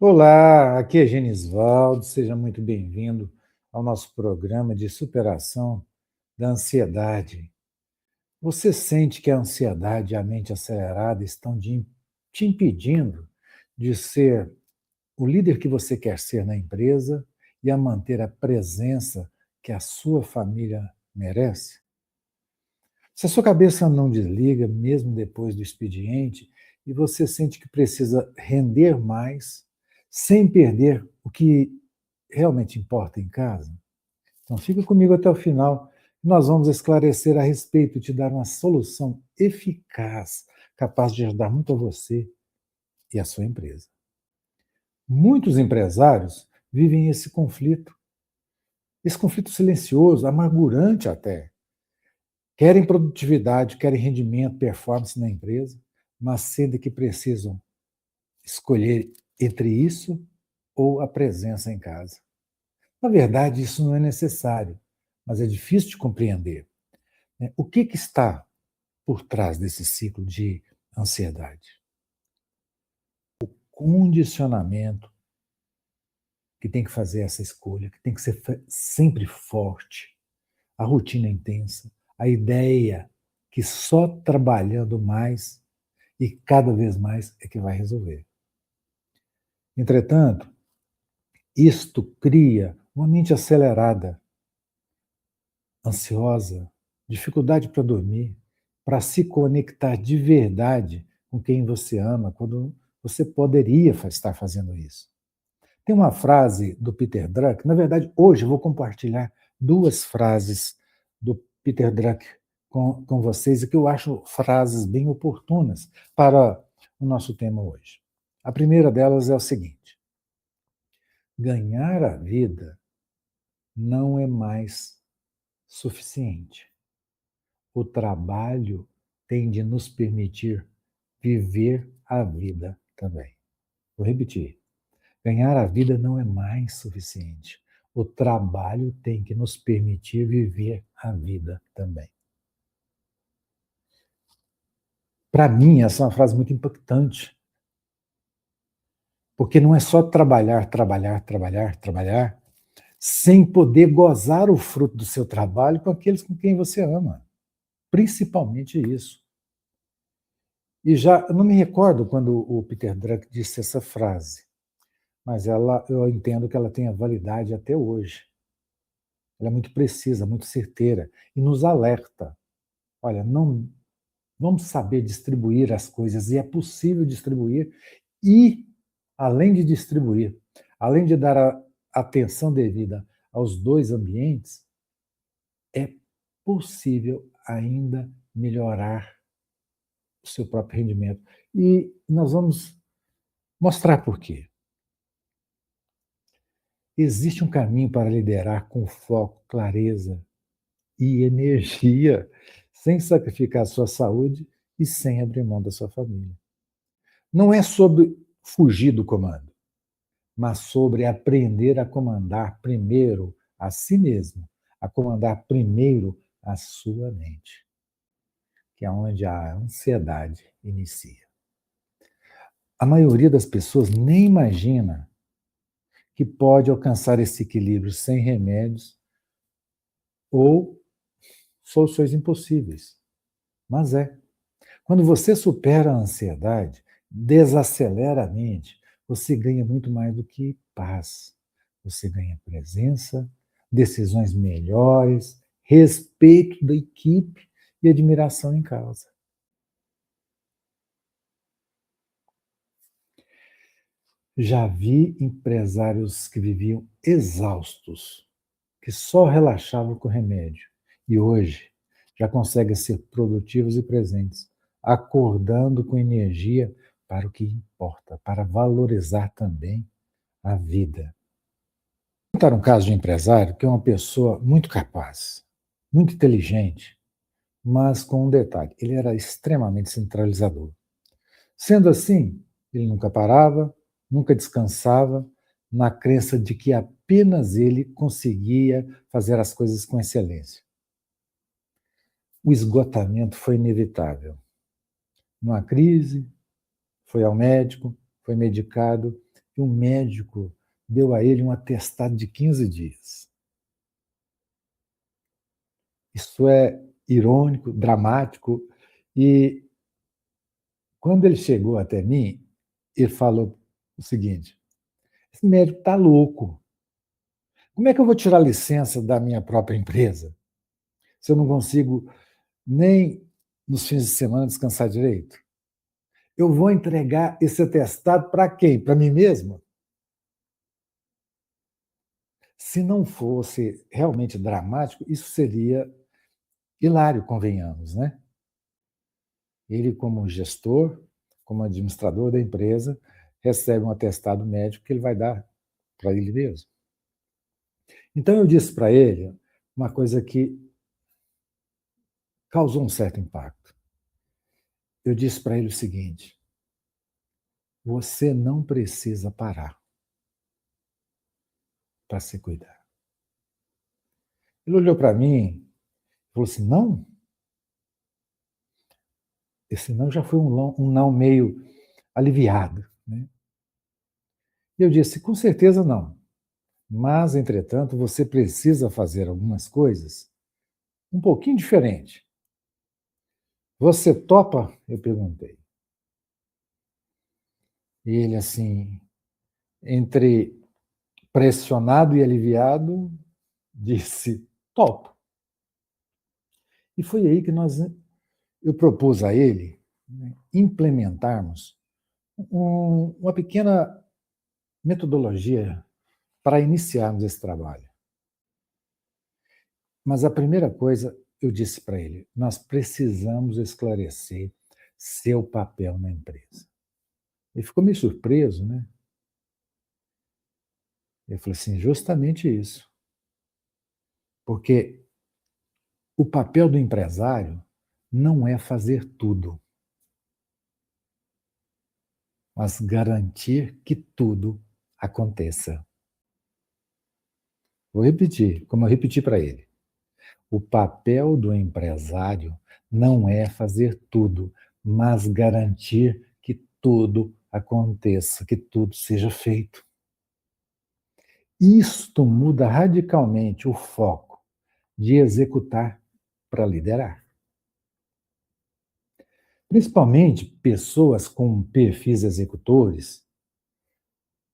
Olá, aqui é Genisvaldo, seja muito bem-vindo ao nosso programa de superação da ansiedade. Você sente que a ansiedade e a mente acelerada estão te impedindo de ser o líder que você quer ser na empresa e a manter a presença que a sua família merece? Se a sua cabeça não desliga, mesmo depois do expediente, e você sente que precisa render mais, sem perder o que realmente importa em casa? Então, fica comigo até o final. Nós vamos esclarecer a respeito e te dar uma solução eficaz, capaz de ajudar muito a você e a sua empresa. Muitos empresários vivem esse conflito silencioso, amargurante até. Querem produtividade, querem rendimento, performance na empresa, mas sendo que precisam escolher entre isso ou a presença em casa. Na verdade, isso não é necessário, mas é difícil de compreender, né? O que está por trás desse ciclo de ansiedade? Condicionamento que tem que fazer essa escolha, que tem que ser sempre forte, a rotina intensa, a ideia que só trabalhando mais e cada vez mais é que vai resolver. Entretanto, isto cria uma mente acelerada, ansiosa, dificuldade para dormir, para se conectar de verdade com quem você ama, quando você poderia estar fazendo isso. Tem uma frase do Peter Drucker, na verdade, hoje eu vou compartilhar duas frases do Peter Drucker com vocês, e que eu acho frases bem oportunas para o nosso tema hoje. A primeira delas é o seguinte: ganhar a vida não é mais suficiente. O trabalho tem de nos permitir viver a vida também. Vou repetir. Ganhar a vida não é mais suficiente. O trabalho tem que nos permitir viver a vida também. Para mim, essa é uma frase muito impactante, porque não é só trabalhar, trabalhar, trabalhar, trabalhar, sem poder gozar o fruto do seu trabalho com aqueles com quem você ama. Principalmente isso. E já, eu não me recordo quando o Peter Drucker disse essa frase, mas eu entendo que ela tenha validade até hoje. Ela é muito precisa, muito certeira e nos alerta. Olha, não vamos saber distribuir as coisas, e é possível distribuir, e, além de distribuir, além de dar a atenção devida aos dois ambientes, é possível ainda melhorar o seu próprio rendimento. E nós vamos mostrar por quê. Existe um caminho para liderar com foco, clareza e energia, sem sacrificar a sua saúde e sem abrir mão da sua família. Não é sobre fugir do comando, mas sobre aprender a comandar primeiro a si mesmo, a comandar primeiro a sua mente, que é onde a ansiedade inicia. A maioria das pessoas nem imagina que pode alcançar esse equilíbrio sem remédios ou soluções impossíveis. Mas é. Quando você supera a ansiedade, desacelera a mente, você ganha muito mais do que paz. Você ganha presença, decisões melhores, respeito da equipe e admiração em casa. Já vi empresários que viviam exaustos, que só relaxavam com remédio, e hoje já conseguem ser produtivos e presentes, acordando com energia para o que importa, para valorizar também a vida. Vou contar um caso de empresário que é uma pessoa muito capaz, muito inteligente, mas com um detalhe: ele era extremamente centralizador. Sendo assim, ele nunca parava, nunca descansava, na crença de que apenas ele conseguia fazer as coisas com excelência. O esgotamento foi inevitável. Numa crise, foi ao médico, foi medicado que um médico deu a ele um atestado de 15 dias. Isso é irônico, dramático, e quando ele chegou até mim, ele falou o seguinte: esse médico está louco. Como é que eu vou tirar licença da minha própria empresa se eu não consigo nem nos fins de semana descansar direito? Eu vou entregar esse atestado para quem? Para mim mesmo? Se não fosse realmente dramático, isso seria hilário, convenhamos, né? Ele, como gestor, como administrador da empresa, recebe um atestado médico que ele vai dar para ele mesmo. Então, eu disse para ele uma coisa que causou um certo impacto. Eu disse para ele o seguinte: você não precisa parar para se cuidar. Ele olhou para mim e falou assim: não? Esse não já foi um não meio aliviado, né? E eu disse: com certeza não. Mas, entretanto, você precisa fazer algumas coisas um pouquinho diferente. Você topa? Eu perguntei. E ele, assim, entre pressionado e aliviado, disse: topo. E foi aí que eu propus a ele, né, implementarmos uma pequena metodologia para iniciarmos esse trabalho. Mas a primeira coisa, eu disse para ele: nós precisamos esclarecer seu papel na empresa. Ele ficou meio surpreso, né? Eu falei assim: justamente isso. Porque o papel do empresário não é fazer tudo, mas garantir que tudo aconteça. Vou repetir, como eu repeti para ele. O papel do empresário não é fazer tudo, mas garantir que tudo aconteça, que tudo seja feito. Isto muda radicalmente o foco de executar para liderar. Principalmente pessoas com perfis executores,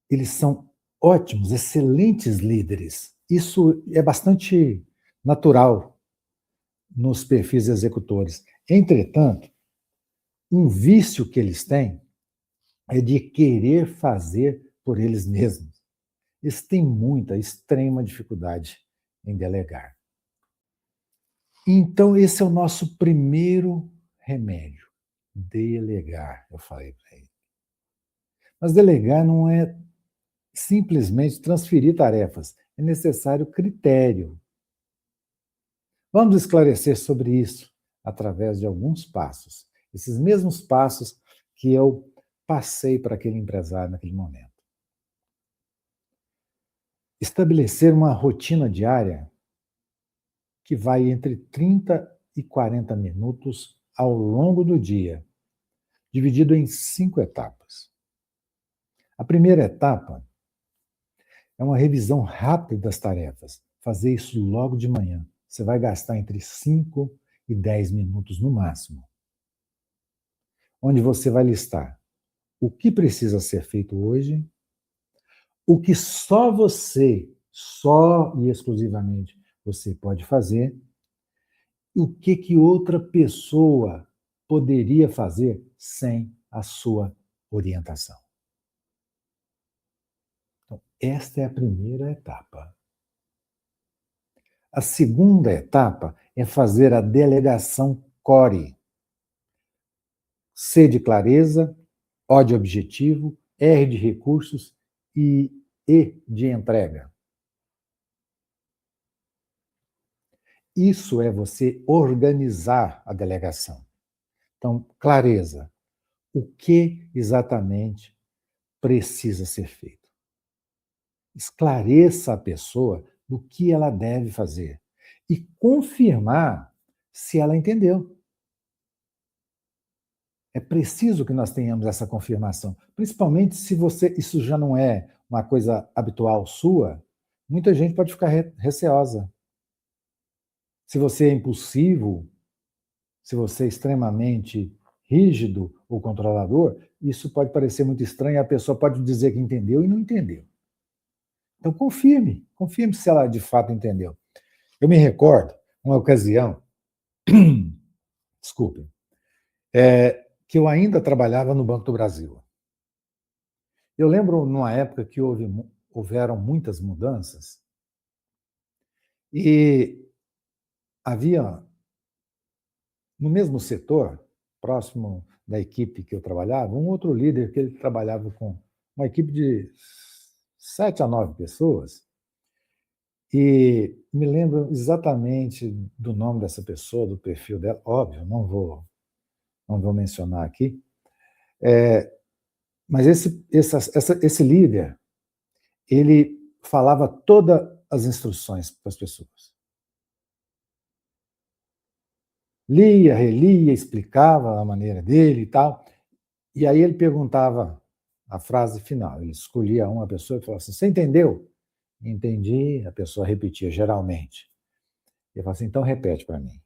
eles são ótimos, excelentes líderes. Isso é bastante natural nos perfis executores. Entretanto, um vício que eles têm é de querer fazer por eles mesmos. Eles têm muita, extrema dificuldade em delegar. Então, esse é o nosso primeiro remédio: delegar, eu falei para ele. Mas delegar não é simplesmente transferir tarefas, é necessário critério. Vamos esclarecer sobre isso através de alguns passos. Esses mesmos passos que eu passei para aquele empresário naquele momento. Estabelecer uma rotina diária que vai entre 30 e 40 minutos ao longo do dia, dividido em 5 etapas. A primeira etapa é uma revisão rápida das tarefas. Fazer isso logo de manhã. Você vai gastar entre 5 e 10 minutos no máximo. Onde você vai listar o que precisa ser feito hoje, o que só e exclusivamente você pode fazer, e o que outra pessoa poderia fazer sem a sua orientação. Então, esta é a primeira etapa. A segunda etapa é fazer a delegação CORE. C de clareza, O de objetivo, R de recursos e E de entrega. Isso é você organizar a delegação. Então, clareza. O que exatamente precisa ser feito? Esclareça a pessoa do que ela deve fazer e confirmar se ela entendeu. É preciso que nós tenhamos essa confirmação, principalmente se isso já não é uma coisa habitual sua, muita gente pode ficar receosa. Se você é impulsivo, se você é extremamente rígido ou controlador, isso pode parecer muito estranho e a pessoa pode dizer que entendeu e não entendeu. Então confirme se ela de fato entendeu. Eu me recordo, uma ocasião, desculpe, que eu ainda trabalhava no Banco do Brasil. Eu lembro numa época que houveram muitas mudanças e havia, no mesmo setor, próximo da equipe que eu trabalhava, um outro líder que ele trabalhava com uma equipe de 7 a 9 pessoas, e me lembro exatamente do nome dessa pessoa, do perfil dela, óbvio, não vou mencionar aqui, mas esse líder, ele falava todas as instruções para as pessoas. Lia, relia, explicava a maneira dele e tal. E aí ele perguntava a frase final. Ele escolhia uma pessoa e falava assim: você entendeu? Entendi. A pessoa repetia, geralmente. Ele falava assim: então repete para mim.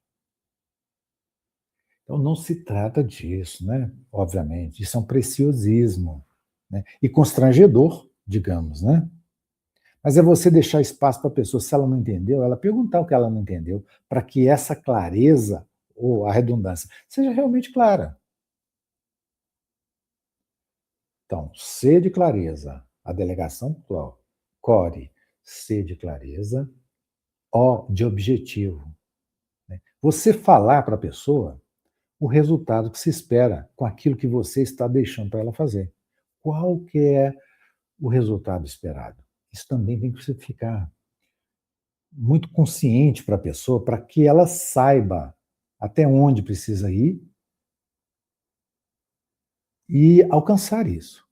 Então não se trata disso, né? Obviamente. Isso é um preciosismo, né? E constrangedor, digamos, né? Mas é você deixar espaço para a pessoa, se ela não entendeu, ela perguntar o que ela não entendeu, para que essa clareza, ou a redundância, seja realmente clara. Então, C de clareza, a delegação CORE, C de clareza, O de objetivo. Né? Você falar para a pessoa o resultado que se espera com aquilo que você está deixando para ela fazer. Qual que é o resultado esperado? Isso também tem que ficar muito consciente para a pessoa, para que ela saiba até onde precisa ir e alcançar isso.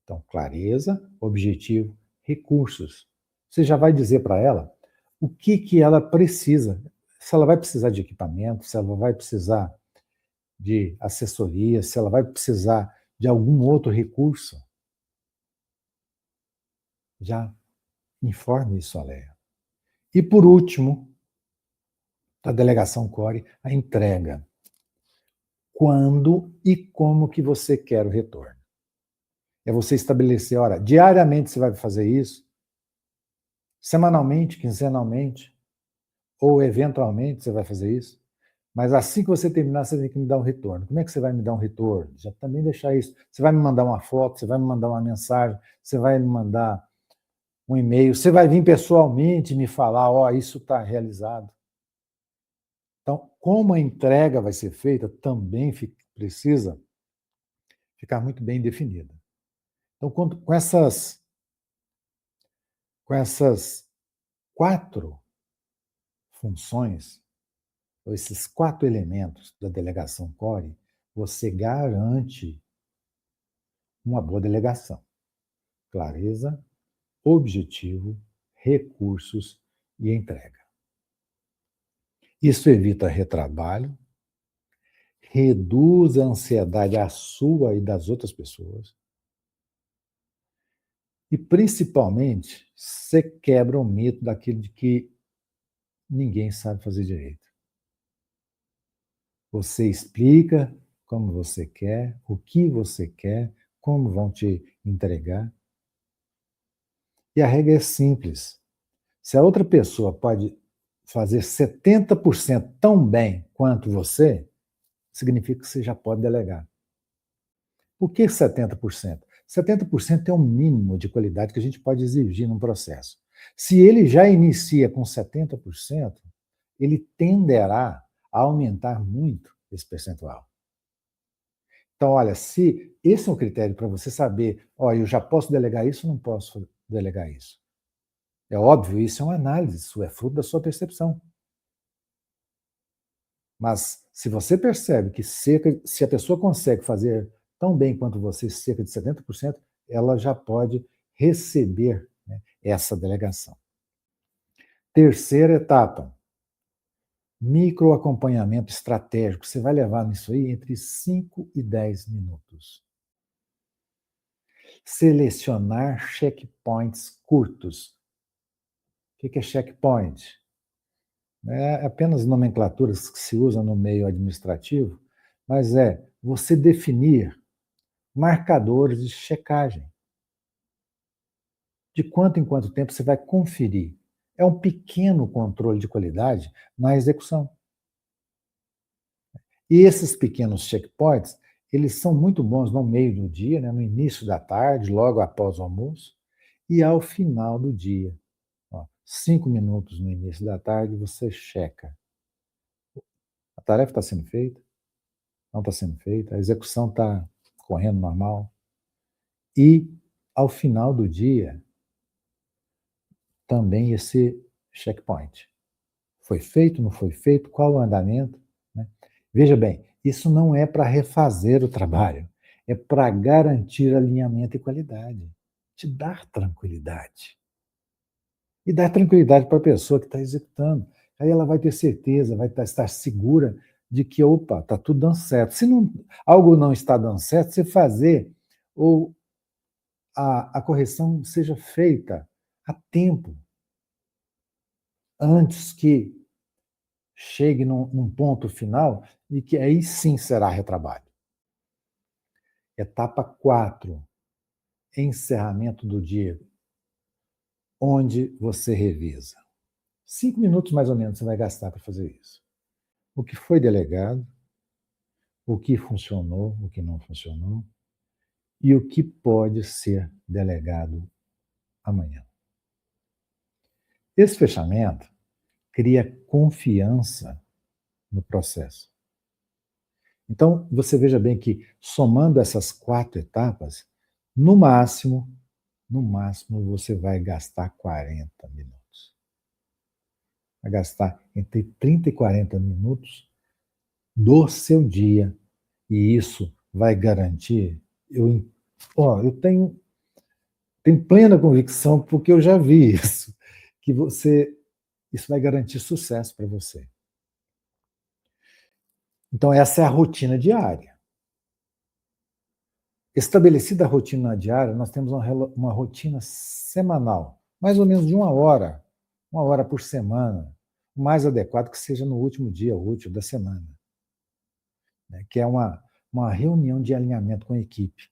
Então, clareza, objetivo, recursos. Você já vai dizer para ela o que ela precisa. Se ela vai precisar de equipamento, se ela vai precisar de assessoria, se ela vai precisar de algum outro recurso. Já informe isso a Leia. E, por último, da delegação CORE, a entrega. Quando e como que você quer o retorno? É você estabelecer, olha, diariamente você vai fazer isso, semanalmente, quinzenalmente, ou eventualmente você vai fazer isso, mas assim que você terminar, você tem que me dar um retorno. Como é que você vai me dar um retorno? Já também deixar isso. Você vai me mandar uma foto, você vai me mandar uma mensagem, você vai me mandar um e-mail, você vai vir pessoalmente me falar, ó, isso está realizado. Então, como a entrega vai ser feita, também precisa ficar muito bem definida. Então, com essas 4 funções, ou esses 4 elementos da delegação CORE, você garante uma boa delegação. Clareza, objetivo, recursos e entrega. Isso evita retrabalho, reduz a ansiedade a sua e das outras pessoas e, principalmente, você quebra o mito daquilo de que ninguém sabe fazer direito. Você explica como você quer, o que você quer, como vão te entregar. E a regra é simples. Se a outra pessoa pode fazer 70% tão bem quanto você, significa que você já pode delegar. Por que 70%? 70% é o mínimo de qualidade que a gente pode exigir num processo. Se ele já inicia com 70%, ele tenderá a aumentar muito esse percentual. Então, olha, se esse é um critério para você saber, eu já posso delegar isso ou não posso delegar isso. É óbvio, isso é uma análise, isso é fruto da sua percepção. Mas se você percebe que se a pessoa consegue fazer tão bem quanto você, cerca de 70%, ela já pode receber, né, essa delegação. Terceira etapa, Microacompanhamento estratégico, você vai levar nisso aí entre 5 e 10 minutos. Selecionar checkpoints curtos. O que é checkpoint? É apenas nomenclaturas que se usam no meio administrativo, mas é você definir marcadores de checagem. De quanto em quanto tempo você vai conferir. É um pequeno controle de qualidade na execução. E esses pequenos checkpoints, eles são muito bons no meio do dia, né, no início da tarde, logo após o almoço, e ao final do dia. 5 minutos no início da tarde, você checa. A tarefa está sendo feita? Não está sendo feita? A execução está correndo normal? E, ao final do dia, também esse checkpoint. Foi feito, não foi feito? Qual o andamento? Né? Veja bem, isso não é para refazer o trabalho, é para garantir alinhamento e qualidade, te dar tranquilidade. E dar tranquilidade para a pessoa que está executando. Aí ela vai ter certeza, vai estar segura de que, opa, está tudo dando certo. Se não, algo não está dando certo, você fazer ou a correção seja feita a tempo, antes que chegue num ponto final e que aí sim será retrabalho. Etapa 4, encerramento do dia, onde você revisa. 5 minutos mais ou menos você vai gastar para fazer isso. O que foi delegado, o que funcionou, o que não funcionou e o que pode ser delegado amanhã. Esse fechamento cria confiança no processo. Então, você veja bem que, somando essas 4 etapas, no máximo, você vai gastar 40 minutos. Vai gastar entre 30 e 40 minutos do seu dia. E isso vai garantir, eu tenho plena convicção, porque eu já vi isso, que isso vai garantir sucesso para você. Então, essa é a rotina diária. Estabelecida a rotina diária, nós temos uma rotina semanal, mais ou menos de 1 hora por semana, o mais adequado que seja no último dia útil da semana, né, que é uma reunião de alinhamento com a equipe,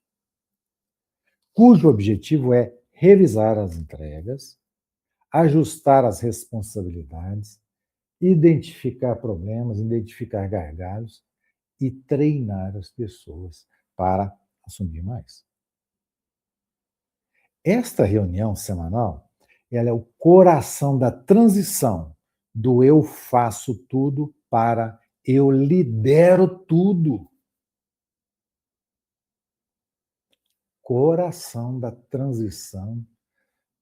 cujo objetivo é revisar as entregas, ajustar as responsabilidades, identificar problemas, identificar gargalos e treinar as pessoas para assumir mais. Esta reunião semanal, ela é o coração da transição do eu faço tudo para eu lidero tudo. Coração da transição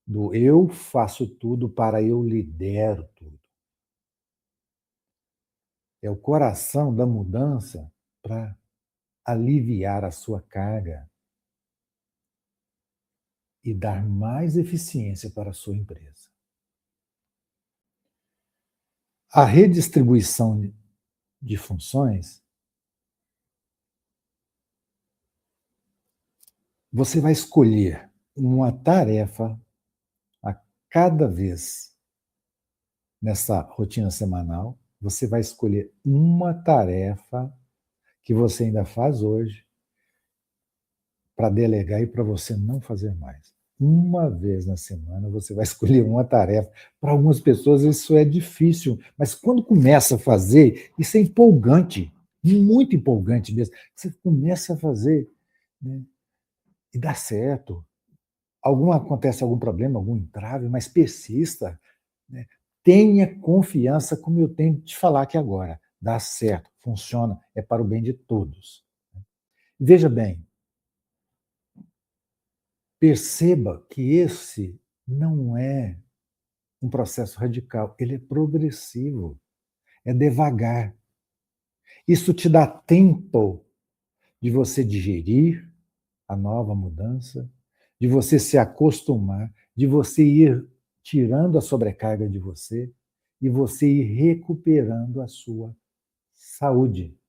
do eu faço tudo para eu lidero tudo. É o coração da mudança para aliviar a sua carga e dar mais eficiência para a sua empresa. A redistribuição de funções, você vai escolher uma tarefa a cada vez nessa rotina semanal, você vai escolher uma tarefa que você ainda faz hoje para delegar e para você não fazer mais. Uma vez na semana você vai escolher uma tarefa. Para algumas pessoas isso é difícil, mas quando começa a fazer, isso é empolgante, muito empolgante mesmo. Você começa a fazer, né, e dá certo. Acontece algum problema, algum entrave, mas persista, né? Tenha confiança, como eu tenho de te falar aqui agora. Dá certo, funciona, é para o bem de todos. Veja bem, perceba que esse não é um processo radical, ele é progressivo, é devagar. Isso te dá tempo de você digerir a nova mudança, de você se acostumar, de você ir tirando a sobrecarga de você e você ir recuperando a sua saúde,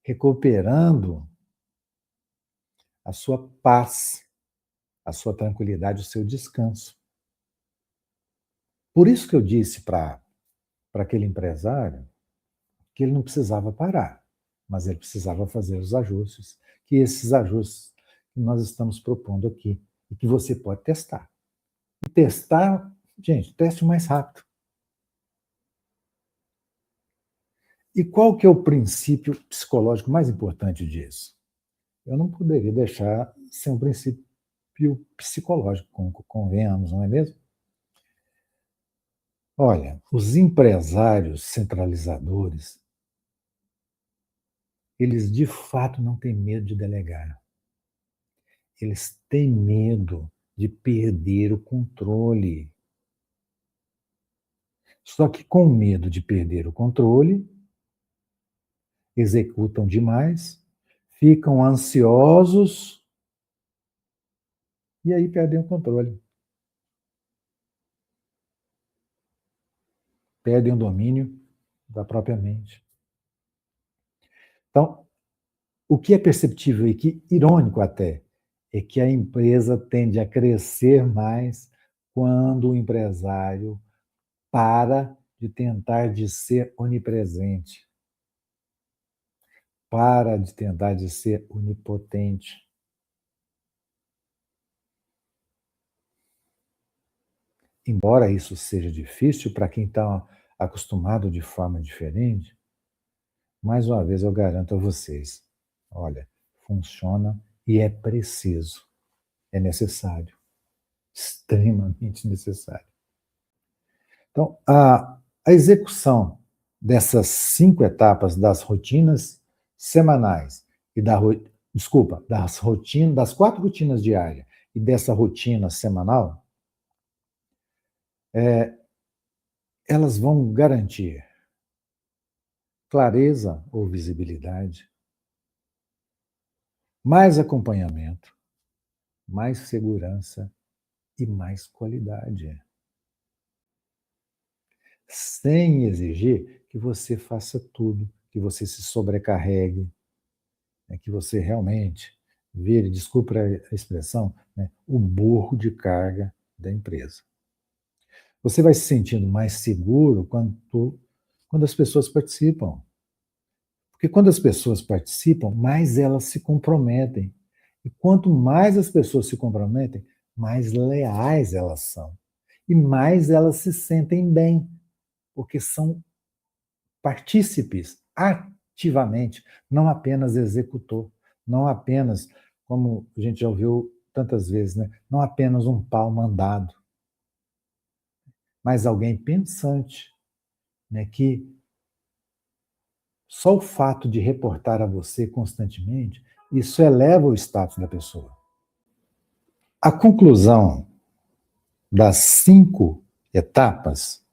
recuperando a sua paz, a sua tranquilidade, o seu descanso. Por isso que eu disse para aquele empresário que ele não precisava parar, mas ele precisava fazer os ajustes, que esses ajustes que nós estamos propondo aqui e que você pode testar. E testar, gente, teste o mais rápido. E qual que é o princípio psicológico mais importante disso? Eu não poderia deixar sem um princípio psicológico, convenhamos, não é mesmo? Olha, os empresários centralizadores, eles de fato não têm medo de delegar. Eles têm medo de perder o controle. Só que com medo de perder o controle, executam demais, ficam ansiosos e aí perdem o controle. Perdem o domínio da própria mente. Então, o que é perceptível e que irônico até é que a empresa tende a crescer mais quando o empresário para de tentar de ser onipresente, para de tentar de ser onipotente. Embora isso seja difícil para quem está acostumado de forma diferente, mais uma vez eu garanto a vocês, olha, funciona e é preciso, é necessário, extremamente necessário. Então, a execução dessas 5 etapas das rotinas semanais e das 4 rotinas diárias e dessa rotina semanal, elas vão garantir clareza ou visibilidade, mais acompanhamento, mais segurança e mais qualidade, sem exigir que você faça tudo, que você se sobrecarregue, né, que você realmente vire, desculpa a expressão, né, o burro de carga da empresa. Você vai se sentindo mais seguro quando as pessoas participam. Porque quando as pessoas participam, mais elas se comprometem. E quanto mais as pessoas se comprometem, mais leais elas são. E mais elas se sentem bem, porque são partícipes ativamente, não apenas executor, não apenas, como a gente já ouviu tantas vezes, né? Não apenas um pau mandado, mas alguém pensante, né? Que só o fato de reportar a você constantemente, isso eleva o status da pessoa. A conclusão das 5 etapas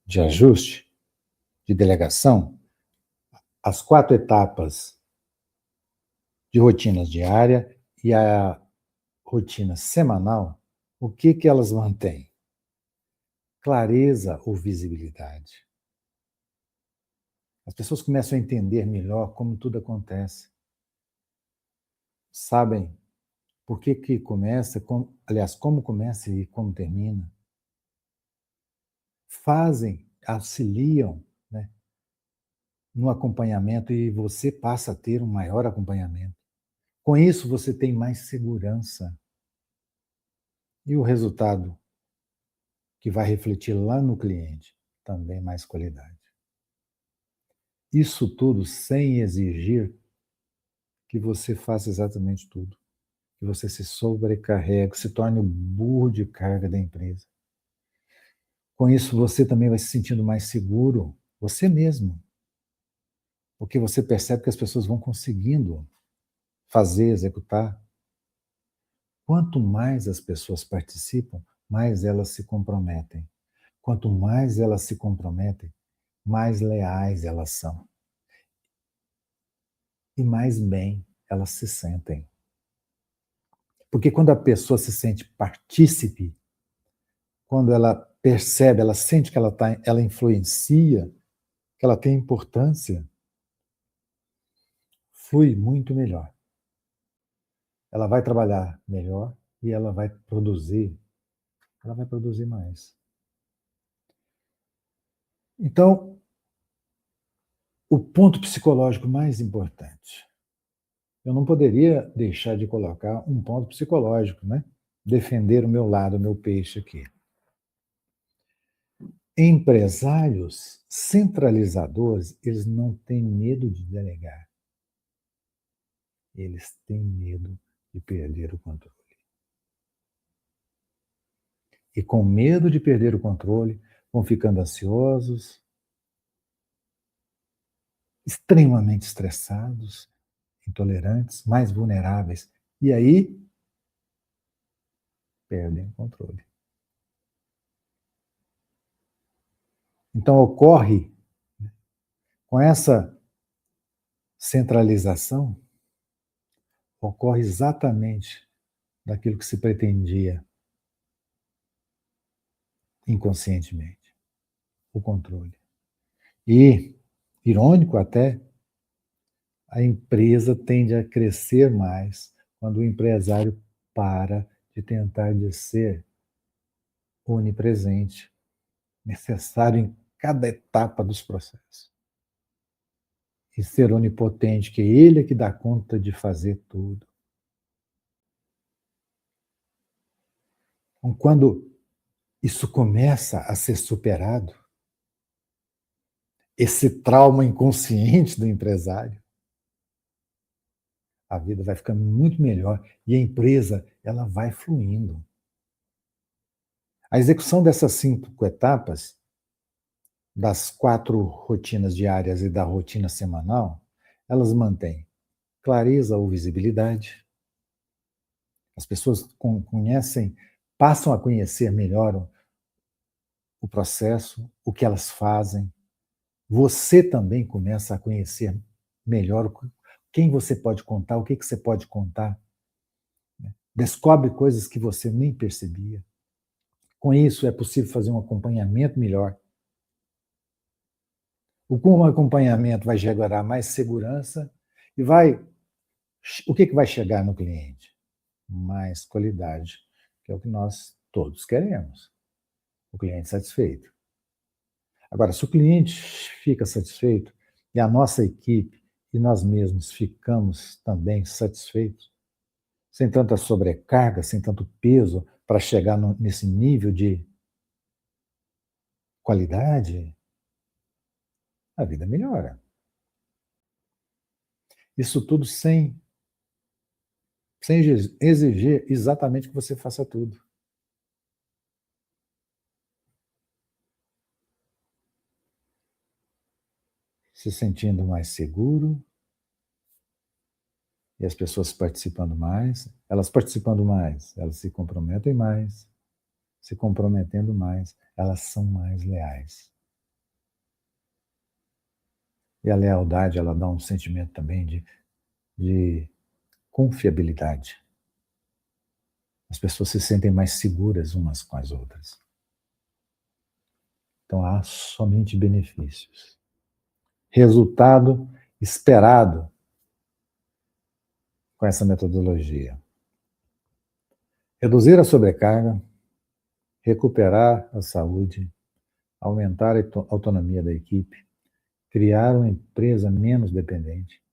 de ajuste, de delegação, as 4 etapas de rotinas diária e a rotina semanal, o que elas mantêm? Clareza ou visibilidade. As pessoas começam a entender melhor como tudo acontece. Sabem por que começa, como começa e como termina. Fazem, auxiliam, né, no acompanhamento e você passa a ter um maior acompanhamento. Com isso, você tem mais segurança. E o resultado que vai refletir lá no cliente, também mais qualidade. Isso tudo sem exigir que você faça exatamente tudo, que você se sobrecarregue, se torne o burro de carga da empresa. Com isso, você também vai se sentindo mais seguro, você mesmo, porque você percebe que as pessoas vão conseguindo fazer, executar. Quanto mais as pessoas participam, mais elas se comprometem. Quanto mais elas se comprometem, mais leais elas são. E mais bem elas se sentem. Porque quando a pessoa se sente partícipe, quando ela percebe, ela sente que ela influencia, que ela tem importância, flui muito melhor. Ela vai trabalhar melhor e ela vai produzir mais. Então, o ponto psicológico mais importante. Eu não poderia deixar de colocar um ponto psicológico, né? Defender o meu lado, o meu peixe aqui. Empresários centralizadores, eles não têm medo de delegar. Eles têm medo de perder o controle. E com medo de perder o controle, vão ficando ansiosos, extremamente estressados, intolerantes, mais vulneráveis. E aí, perdem o controle. Então, ocorre, com essa centralização, ocorre exatamente daquilo que se pretendia inconscientemente, o controle. E, irônico até, a empresa tende a crescer mais quando o empresário para de tentar de ser onipresente, necessário em cada etapa dos processos. E ser onipotente, que ele é que dá conta de fazer tudo. Então, quando isso começa a ser superado, esse trauma inconsciente do empresário, a vida vai ficando muito melhor e a empresa ela vai fluindo. A execução dessas 5 etapas, das 4 rotinas diárias e da rotina semanal, elas mantêm clareza ou visibilidade. As pessoas conhecem, passam a conhecer melhor o processo, o que elas fazem. Você também começa a conhecer melhor quem você pode contar, o que você pode contar. Descobre coisas que você nem percebia. Com isso, é possível fazer um acompanhamento melhor. O acompanhamento vai gerar mais segurança e o que vai chegar no cliente? Mais qualidade, que é o que nós todos queremos. O cliente satisfeito. Agora, se o cliente fica satisfeito e a nossa equipe e nós mesmos ficamos também satisfeitos, sem tanta sobrecarga, sem tanto peso para chegar nesse nível de qualidade, a vida melhora. Isso tudo sem exigir exatamente que você faça tudo. Se sentindo mais seguro e as pessoas participando mais, elas se comprometem mais, se comprometendo mais, elas são mais leais. E a lealdade, ela dá um sentimento também de confiabilidade. As pessoas se sentem mais seguras umas com as outras. Então há somente benefícios. Resultado esperado com essa metodologia: reduzir a sobrecarga, recuperar a saúde, aumentar a autonomia da equipe, criar uma empresa menos dependente,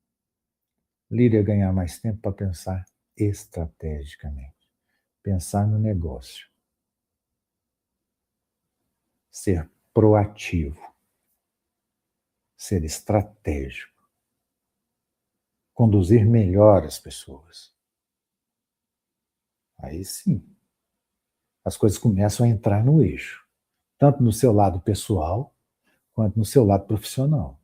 líder ganhar mais tempo para pensar estrategicamente, pensar no negócio, ser proativo, ser estratégico, conduzir melhor as pessoas. Aí sim, as coisas começam a entrar no eixo, tanto no seu lado pessoal, quanto no seu lado profissional.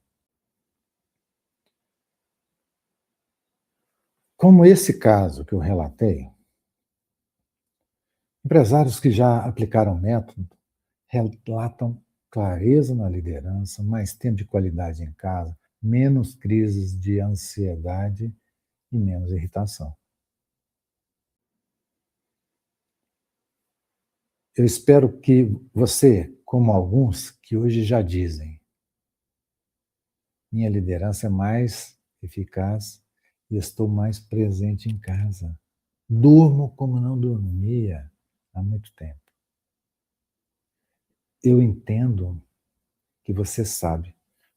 Como esse caso que eu relatei, empresários que já aplicaram o método relatam clareza na liderança, mais tempo de qualidade em casa, menos crises de ansiedade e menos irritação. Eu espero que você, como alguns que hoje já dizem, minha liderança é mais eficaz e estou mais presente em casa. Durmo como não dormia há muito tempo. Eu entendo que você sabe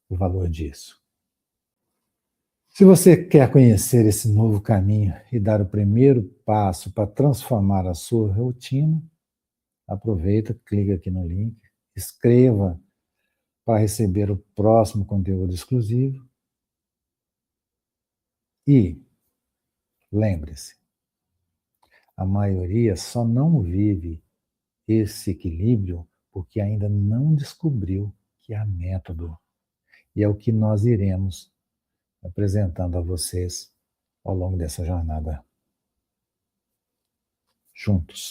o valor disso. Se você quer conhecer esse novo caminho e dar o primeiro passo para transformar a sua rotina, aproveita, clica aqui no link, escreva para receber o próximo conteúdo exclusivo e lembre-se, a maioria só não vive esse equilíbrio porque ainda não descobriu que há método. E é o que nós iremos apresentando a vocês ao longo dessa jornada juntos.